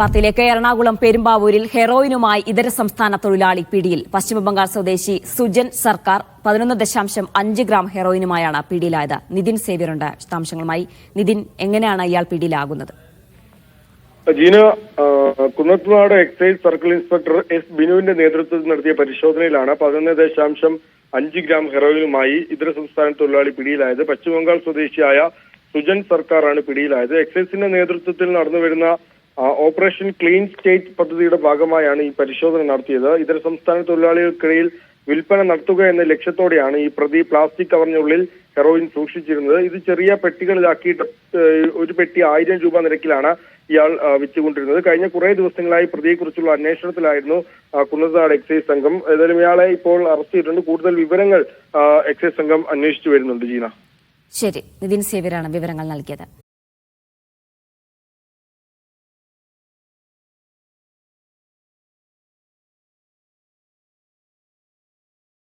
വാർത്തയിലേക്ക്. എറണാകുളം പെരുമ്പാവൂരിൽ ഹെറോയിനുമായി ഇതര സംസ്ഥാന തൊഴിലാളി പിടിയിൽ. പശ്ചിമബംഗാൾ സ്വദേശി സുജൻ സർക്കാർ 11.5 ഗ്രാം ഹെറോയിനുമായാണ് പിടിയിലായത്. നിതിൻ സേവ്യറുണ്ട് വിശദാംശങ്ങളുമായി. നിതിൻ, എങ്ങനെയാണ് ഇയാൾ പിടിയിലാകുന്നത്? Jeena, Kunnathunad excise circle inspector S ബിനുവിന്റെ നേതൃത്വത്തിൽ നടത്തിയ പരിശോധനയിലാണ് 11.5 ഗ്രാം ഹെറോയിനുമായി ഇതര സംസ്ഥാന തൊഴിലാളി പിടിയിലായത്. പശ്ചിമബംഗാൾ സ്വദേശിയായ സുജൻ സർക്കാരാണ് പിടിയിലായത്. എക്സൈസിന്റെ നേതൃത്വത്തിൽ നടന്നുവരുന്ന ഓപ്പറേഷൻ ക്ലീൻ സ്റ്റേറ്റ് പദ്ധതിയുടെ ഭാഗമായാണ് ഈ പരിശോധന നടത്തിയത്. ഇതര സംസ്ഥാന തൊഴിലാളികൾക്കിടയിൽ വിൽപ്പന നടത്തുക എന്ന ലക്ഷ്യത്തോടെയാണ് ഈ പ്രതി പ്ലാസ്റ്റിക് കവറിനുള്ളിൽ ഹെറോയിൻ സൂക്ഷിച്ചിരുന്നത്. ഇത് ചെറിയ പെട്ടികളിലാക്കിയിട്ട് ഒരു പെട്ടി 1000 രൂപ നിരക്കിലാണ് ഇയാൾ വിറ്റുകൊണ്ടിരുന്നത്. കഴിഞ്ഞ കുറെ ദിവസങ്ങളായി പ്രതിയെക്കുറിച്ചുള്ള അന്വേഷണത്തിലായിരുന്നു കുന്നത്തുനാട് എക്സൈസ് സംഘം. ഏതായാലും ഇയാളെ ഇപ്പോൾ അറസ്റ്റ് ചെയ്തിട്ടുണ്ട്. കൂടുതൽ വിവരങ്ങൾ എക്സൈസ് സംഘം അന്വേഷിച്ചു വരുന്നുണ്ട്. ജീന, ശരി. നിതിൻ സേവ്യറാണ് വിവരങ്ങൾ നൽകിയത്.